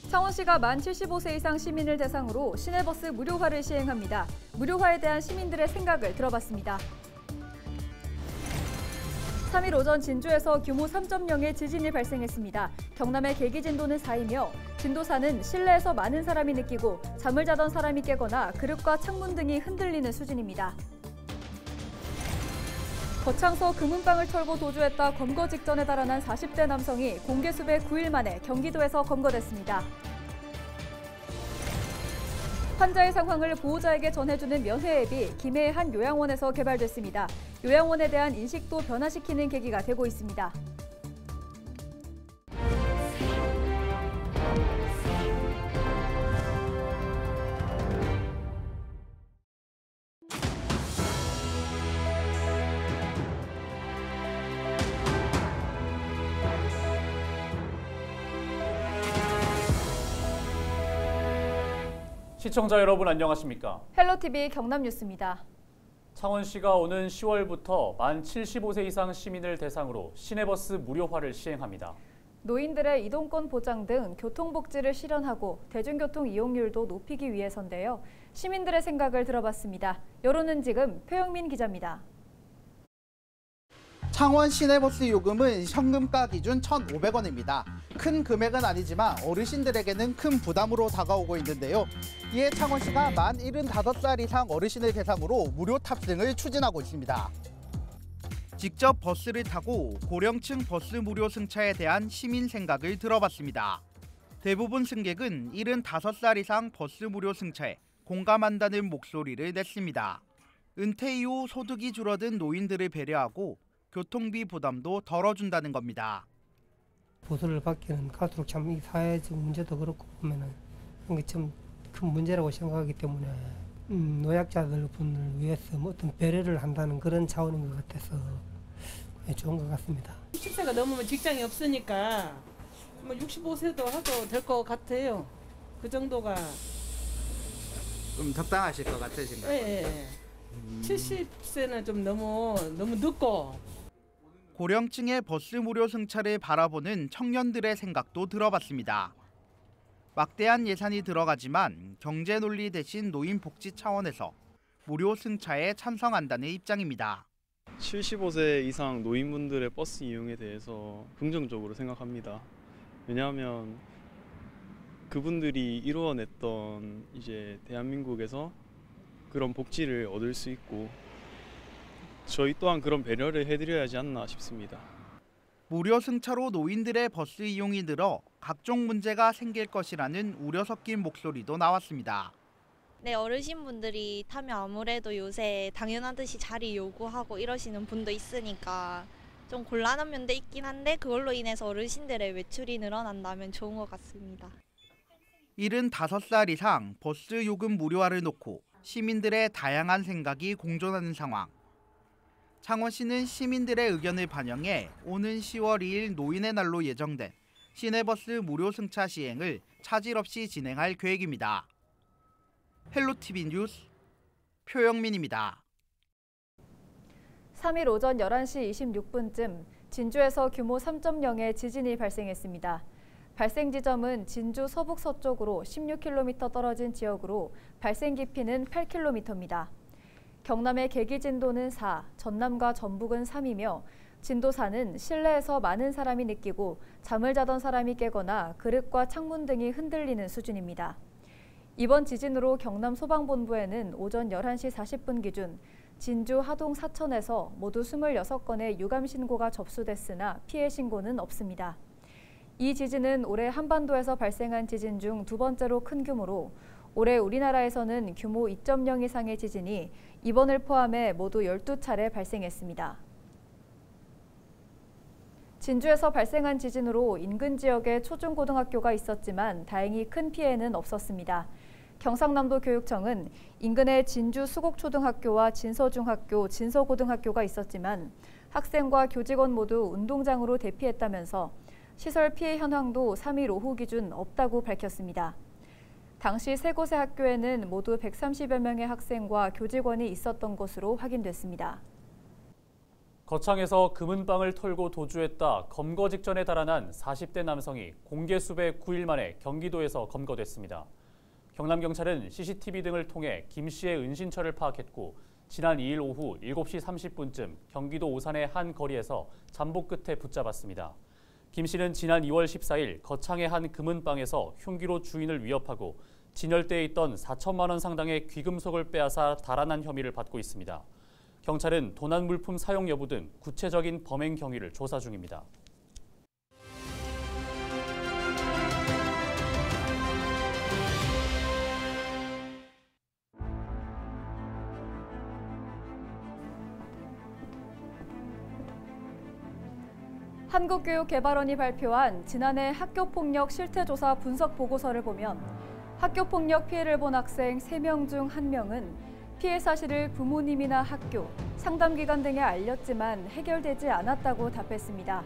창원시가 만 75세 이상 시민을 대상으로 시내버스 무료화를 시행합니다. 무료화에 대한 시민들의 생각을 들어봤습니다. 3일 오전 진주에서 규모 3.0의 지진이 발생했습니다. 경남의 계기 진도는 4이며 진도 4는 실내에서 많은 사람이 느끼고 잠을 자던 사람이 깨거나 그릇과 창문 등이 흔들리는 수준입니다. 거창서 금은방을 털고 도주했다 검거 직전에 달아난 40대 남성이 공개 수배 9일 만에 경기도에서 검거됐습니다. 환자의 상황을 보호자에게 전해주는 면회 앱이 김해의 한 요양원에서 개발됐습니다. 요양원에 대한 인식도 변화시키는 계기가 되고 있습니다. 시청자 여러분 안녕하십니까? 헬로TV 경남뉴스입니다. 창원시가 오는 10월부터 만 75세 이상 시민을 대상으로 시내버스 무료화를 시행합니다. 노인들의 이동권 보장 등 교통복지를 실현하고 대중교통 이용률도 높이기 위해서인데요. 시민들의 생각을 들어봤습니다. 여론은 지금 표영민 기자입니다. 창원 시내버스 요금은 현금가 기준 1,500원입니다. 큰 금액은 아니지만 어르신들에게는 큰 부담으로 다가오고 있는데요. 이에 창원시가 만 75살 이상 어르신을 대상으로 무료 탑승을 추진하고 있습니다. 직접 버스를 타고 고령층 버스 무료 승차에 대한 시민 생각을 들어봤습니다. 대부분 승객은 75살 이상 버스 무료 승차에 공감한다는 목소리를 냈습니다. 은퇴 이후 소득이 줄어든 노인들을 배려하고 교통비 부담도 덜어준다는 겁니다. 보수를 받기는 갈수록 참 이 사회적 문제도 그렇고 보면은 이게 참 큰 문제라고 생각하기 때문에 노약자들 분을 위해서 뭐 어떤 배려를 한다는 그런 차원인 것 같아서 좋은 것 같습니다. 60세가 넘으면 직장이 없으니까 뭐 65세도 해도 될 것 같아요. 그 정도가 좀 적당하실 것 같으신가요? 네. 70세는 좀 너무 늦고. 고령층의 버스 무료 승차를 바라보는 청년들의 생각도 들어봤습니다. 막대한 예산이 들어가지만 경제 논리 대신 노인 복지 차원에서 무료 승차에 찬성한다는 입장입니다. 75세 이상 노인분들의 버스 이용에 대해서 긍정적으로 생각합니다. 왜냐하면 그분들이 이루어냈던 이제 대한민국에서 그런 복지를 얻을 수 있고 저희 또한 그런 배려를 해드려야 하지 않나 싶습니다. 무료 승차로 노인들의 버스 이용이 늘어 각종 문제가 생길 것이라는 우려 섞인 목소리도 나왔습니다. 네, 어르신분들이 타면 아무래도 요새 당연하듯이 자리 요구하고 이러시는 분도 있으니까 좀 곤란한 면도 있긴 한데 그걸로 인해서 어르신들의 외출이 늘어난다면 좋은 것 같습니다. 75살 이상 버스 요금 무료화를 놓고 시민들의 다양한 생각이 공존하는 상황. 창원시는 시민들의 의견을 반영해 오는 10월 2일 노인의 날로 예정된 시내버스 무료 승차 시행을 차질 없이 진행할 계획입니다. 헬로TV 뉴스 표영민입니다. 3일 오전 11시 26분쯤 진주에서 규모 3.0의 지진이 발생했습니다. 발생 지점은 진주 서북서쪽으로 16km 떨어진 지역으로 발생 깊이는 8km입니다. 경남의 계기 진도는 4, 전남과 전북은 3이며 진도 4는 실내에서 많은 사람이 느끼고 잠을 자던 사람이 깨거나 그릇과 창문 등이 흔들리는 수준입니다. 이번 지진으로 경남 소방본부에는 오전 11시 40분 기준 진주 하동 사천에서 모두 26건의 유감 신고가 접수됐으나 피해 신고는 없습니다. 이 지진은 올해 한반도에서 발생한 지진 중 두 번째로 큰 규모로 올해 우리나라에서는 규모 2.0 이상의 지진이 이번을 포함해 모두 12차례 발생했습니다. 진주에서 발생한 지진으로 인근 지역에 초중고등학교가 있었지만 다행히 큰 피해는 없었습니다. 경상남도 교육청은 인근에 진주 수곡초등학교와 진서중학교, 진서고등학교가 있었지만 학생과 교직원 모두 운동장으로 대피했다면서 시설 피해 현황도 3일 오후 기준 없다고 밝혔습니다. 당시 세 곳의 학교에는 모두 130여 명의 학생과 교직원이 있었던 것으로 확인됐습니다. 거창에서 금은방을 털고 도주했다 검거 직전에 달아난 40대 남성이 공개 수배 9일 만에 경기도에서 검거됐습니다. 경남경찰은 CCTV 등을 통해 김 씨의 은신처를 파악했고 지난 2일 오후 7시 30분쯤 경기도 오산의 한 거리에서 잠복 끝에 붙잡았습니다. 김 씨는 지난 2월 14일 거창의 한 금은방에서 흉기로 주인을 위협하고 진열대에 있던 4천만 원 상당의 귀금속을 빼앗아 달아난 혐의를 받고 있습니다. 경찰은 도난 물품 사용 여부 등 구체적인 범행 경위를 조사 중입니다. 한국교육개발원이 발표한 지난해 학교폭력 실태조사 분석 보고서를 보면 학교폭력 피해를 본 학생 3명 중 1명은 피해 사실을 부모님이나 학교, 상담기관 등에 알렸지만 해결되지 않았다고 답했습니다.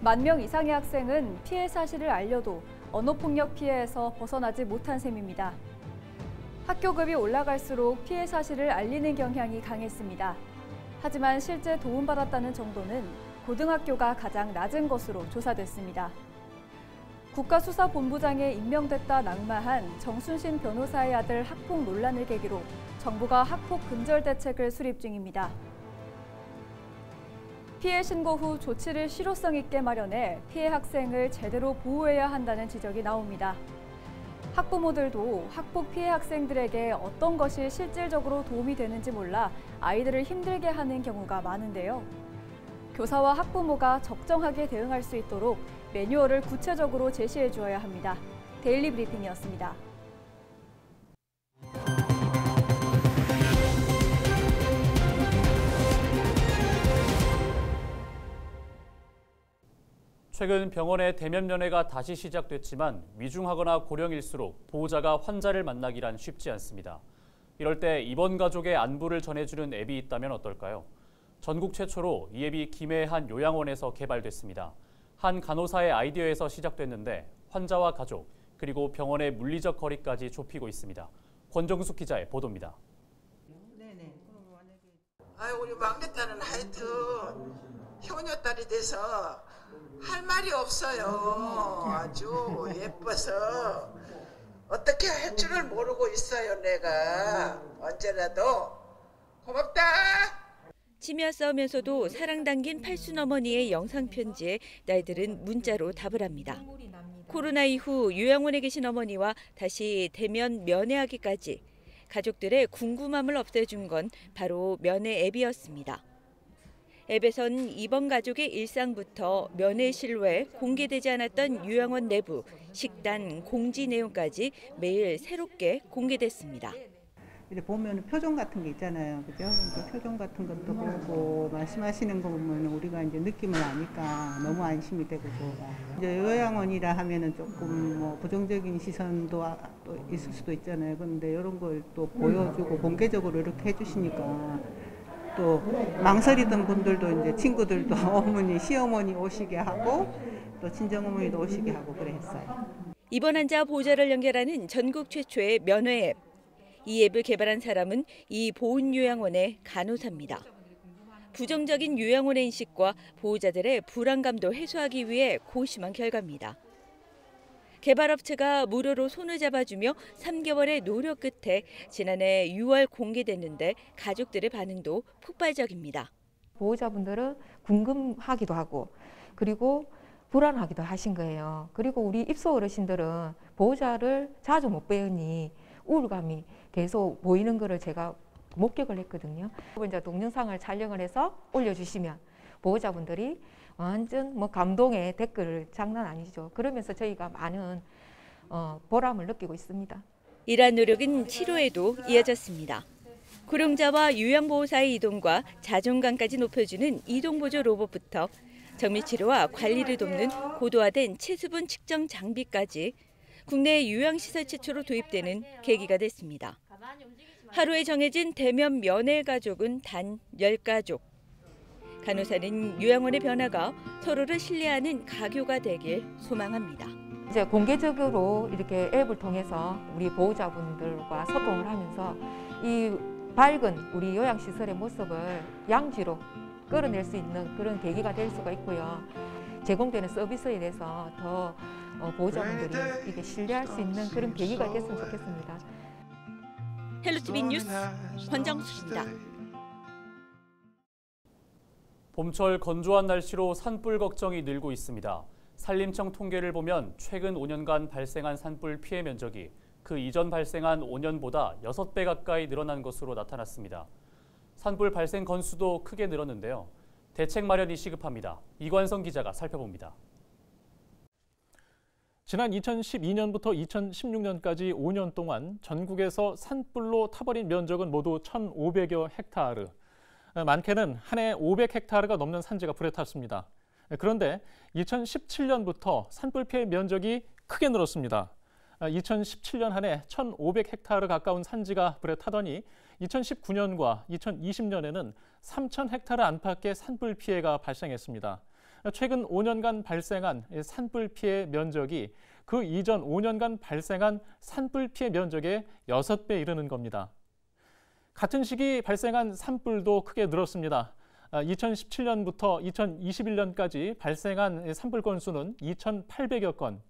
10,000명 이상의 학생은 피해 사실을 알려도 언어폭력 피해에서 벗어나지 못한 셈입니다. 학교급이 올라갈수록 피해 사실을 알리는 경향이 강했습니다. 하지만 실제 도움받았다는 정도는 고등학교가 가장 낮은 것으로 조사됐습니다. 국가수사본부장에 임명됐다 낙마한 정순신 변호사의 아들 학폭 논란을 계기로 정부가 학폭 근절 대책을 수립 중입니다. 피해 신고 후 조치를 실효성 있게 마련해 피해 학생을 제대로 보호해야 한다는 지적이 나옵니다. 학부모들도 학폭 피해 학생들에게 어떤 것이 실질적으로 도움이 되는지 몰라 아이들을 힘들게 하는 경우가 많은데요. 교사와 학부모가 적정하게 대응할 수 있도록 매뉴얼을 구체적으로 제시해 주어야 합니다. 데일리 브리핑이었습니다. 최근 병원의 대면 면회가 다시 시작됐지만 위중하거나 고령일수록 보호자가 환자를 만나기란 쉽지 않습니다. 이럴 때 입원 가족의 안부를 전해주는 앱이 있다면 어떨까요? 전국 최초로 이 앱이 김해의 한 요양원에서 개발됐습니다. 한 간호사의 아이디어에서 시작됐는데 환자와 가족, 그리고 병원의 물리적 거리까지 좁히고 있습니다. 권정숙 기자의 보도입니다. 우리 막내딸은 하여튼 효녀딸이 돼서 할 말이 없어요. 아주 예뻐서 어떻게 할 줄을 모르고 있어요. 내가 언제라도 고맙다. 치매와 싸우면서도 사랑 담긴 팔순 어머니의 영상 편지에 딸들은 문자로 답을 합니다. 코로나 이후 요양원에 계신 어머니와 다시 대면 면회하기까지 가족들의 궁금함을 없애준 건 바로 면회 앱이었습니다. 앱에선 입원 가족의 일상부터 면회실 외 공개되지 않았던 요양원 내부, 식단, 공지 내용까지 매일 새롭게 공개됐습니다. 이렇게 보면 표정 같은 게 있잖아요, 그죠? 그 표정 같은 것도 보고 말씀하시는 거 보면 우리가 이제 느낌을 아니까 너무 안심이 되고, 이제 요양원이라 하면은 조금 뭐 부정적인 시선도 또 있을 수도 있잖아요. 그런데 이런 걸 또 보여주고 공개적으로 이렇게 해주시니까 또 망설이던 분들도 이제 친구들도 어머니, 시어머니 오시게 하고 또 친정어머니도 오시게 하고 그랬어요. 입원 환자 보호자를 연결하는 전국 최초의 면회 앱. 이 앱을 개발한 사람은 이 보훈요양원의 간호사입니다. 부정적인 요양원의 인식과 보호자들의 불안감도 해소하기 위해 고심한 결과입니다. 개발업체가 무료로 손을 잡아주며 3개월의 노력 끝에 지난해 6월 공개됐는데 가족들의 반응도 폭발적입니다. 보호자분들은 궁금하기도 하고 그리고 불안하기도 하신 거예요. 그리고 우리 입소 어르신들은 보호자를 자주 못 뵈니 우울감이 계속 보이는 거를 제가 목격을 했거든요. 이제 동영상을 촬영을 해서 올려주시면 보호자분들이 완전 뭐 감동의 댓글 장난 아니죠. 그러면서 저희가 많은 보람을 느끼고 있습니다. 이러한 노력은 치료에도 이어졌습니다. 고령자와 요양보호사의 이동과 자존감까지 높여주는 이동보조 로봇부터 정밀치료와 관리를 돕는 고도화된 체수분 측정 장비까지 국내 요양시설 최초로 도입되는 계기가 됐습니다. 하루에 정해진 대면 면회 가족은 단 10가족. 간호사는 요양원의 변화가 서로를 신뢰하는 가교가 되길 소망합니다. 이제 공개적으로 이렇게 앱을 통해서 우리 보호자분들과 소통을 하면서 이 밝은 우리 요양시설의 모습을 양지로 끌어낼 수 있는 그런 계기가 될 수가 있고요. 제공되는 서비스에 대해서 더 보호자분들이 이게 신뢰할 수 있는 그런 계기가 됐으면 좋겠습니다. 헬로티비 뉴스 권정수입니다. 봄철 건조한 날씨로 산불 걱정이 늘고 있습니다. 산림청 통계를 보면 최근 5년간 발생한 산불 피해 면적이 그 이전 발생한 5년보다 6배 가까이 늘어난 것으로 나타났습니다. 산불 발생 건수도 크게 늘었는데요. 대책 마련이 시급합니다. 이관성 기자가 살펴봅니다. 지난 2012년부터 2016년까지 5년 동안 전국에서 산불로 타버린 면적은 모두 1,500여 헥타르. 많게는 한 해 500헥타르가 넘는 산지가 불에 탔습니다. 그런데 2017년부터 산불 피해 면적이 크게 늘었습니다. 2017년 한 해 1,500헥타르 가까운 산지가 불에 타더니 2019년과 2020년에는 3,000헥타르 안팎의 산불 피해가 발생했습니다. 최근 5년간 발생한 산불 피해 면적이 그 이전 5년간 발생한 산불 피해 면적의 6배 이르는 겁니다. 같은 시기 발생한 산불도 크게 늘었습니다. 2017년부터 2021년까지 발생한 산불 건수는 2,800여 건,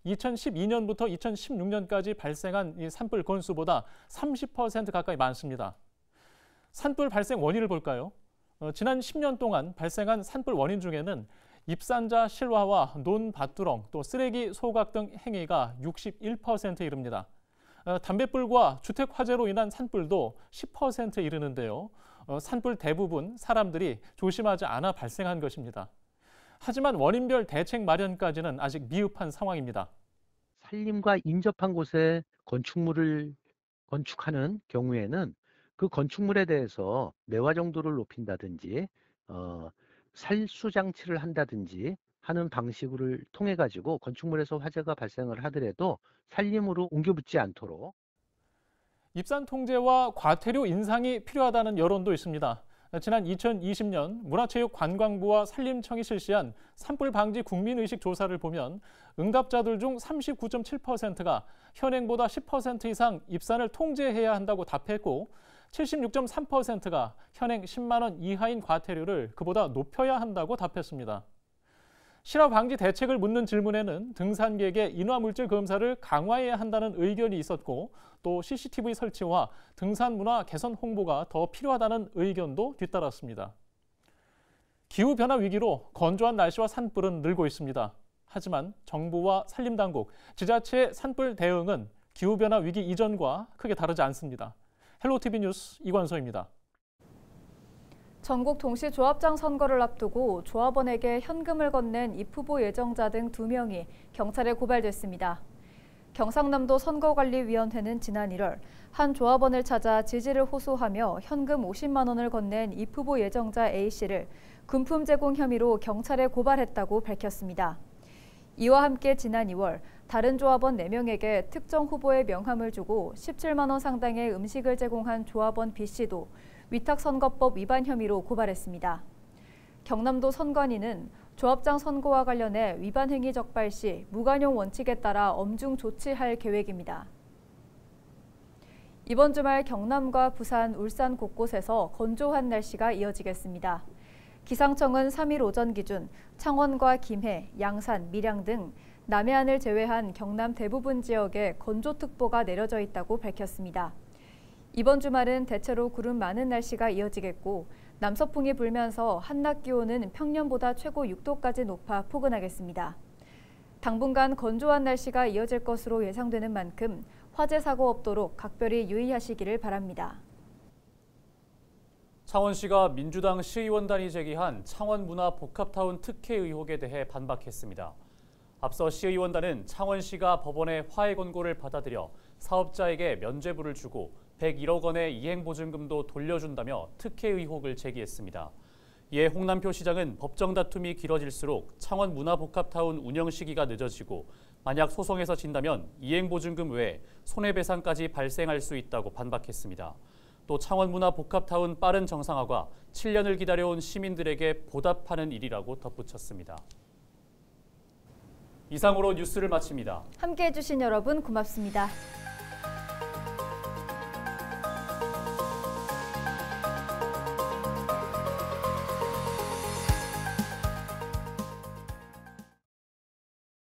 2012년부터 2016년까지 발생한 이 산불 건수보다 30% 가까이 많습니다. 산불 발생 원인을 볼까요? 지난 10년 동안 발생한 산불 원인 중에는 입산자 실화와 논밭두렁, 또 쓰레기 소각 등 행위가 61%에 이릅니다. 담뱃불과 주택 화재로 인한 산불도 10%에 이르는데요. 산불 대부분 사람들이 조심하지 않아 발생한 것입니다. 하지만 원인별 대책 마련까지는 아직 미흡한 상황입니다. 산림과 인접한 곳에 건축물을 건축하는 경우에는 그 건축물에 대해서 매화 정도를 높인다든지 살수 장치를 한다든지 하는 방식을 통해 가지고 건축물에서 화재가 발생을 하더라도 산림으로 옮겨붙지 않도록 입산 통제와 과태료 인상이 필요하다는 여론도 있습니다. 지난 2020년 문화체육관광부와 산림청이 실시한 산불 방지 국민의식 조사를 보면 응답자들 중 39.7%가 현행보다 10% 이상 입산을 통제해야 한다고 답했고 76.3%가 현행 10만 원 이하인 과태료를 그보다 높여야 한다고 답했습니다. 실화 방지 대책을 묻는 질문에는 등산객의 인화물질 검사를 강화해야 한다는 의견이 있었고 또 CCTV 설치와 등산 문화 개선 홍보가 더 필요하다는 의견도 뒤따랐습니다. 기후변화 위기로 건조한 날씨와 산불은 늘고 있습니다. 하지만 정부와 산림당국, 지자체의 산불 대응은 기후변화 위기 이전과 크게 다르지 않습니다. 헬로티비 뉴스 이관서입니다. 전국 동시조합장 선거를 앞두고 조합원에게 현금을 건넨 입후보 예정자 등 2명이 경찰에 고발됐습니다. 경상남도 선거관리위원회는 지난 1월 한 조합원을 찾아 지지를 호소하며 현금 50만 원을 건넨 입후보 예정자 A씨를 금품 제공 혐의로 경찰에 고발했다고 밝혔습니다. 이와 함께 지난 2월 다른 조합원 4명에게 특정 후보의 명함을 주고 17만 원 상당의 음식을 제공한 조합원 B씨도 위탁선거법 위반 혐의로 고발했습니다. 경남도 선관위는 조합장 선거와 관련해 위반 행위 적발 시 무관용 원칙에 따라 엄중 조치할 계획입니다. 이번 주말 경남과 부산, 울산 곳곳에서 건조한 날씨가 이어지겠습니다. 기상청은 3일 오전 기준 창원과 김해, 양산, 밀양 등 남해안을 제외한 경남 대부분 지역에 건조특보가 내려져 있다고 밝혔습니다. 이번 주말은 대체로 구름 많은 날씨가 이어지겠고 남서풍이 불면서 한낮 기온은 평년보다 최고 6도까지 높아 포근하겠습니다. 당분간 건조한 날씨가 이어질 것으로 예상되는 만큼 화재 사고 없도록 각별히 유의하시기를 바랍니다. 창원시가 민주당 시의원단이 제기한 창원문화복합타운 특혜 의혹에 대해 반박했습니다. 앞서 시의원단은 창원시가 법원의 화해 권고를 받아들여 사업자에게 면죄부를 주고 101억 원의 이행보증금도 돌려준다며 특혜 의혹을 제기했습니다. 이에 홍남표 시장은 법정 다툼이 길어질수록 창원문화복합타운 운영 시기가 늦어지고 만약 소송에서 진다면 이행보증금 외에 손해배상까지 발생할 수 있다고 반박했습니다. 또 창원문화복합타운 빠른 정상화가 7년을 기다려온 시민들에게 보답하는 일이라고 덧붙였습니다. 이상으로 뉴스를 마칩니다. 함께해 주신 여러분 고맙습니다.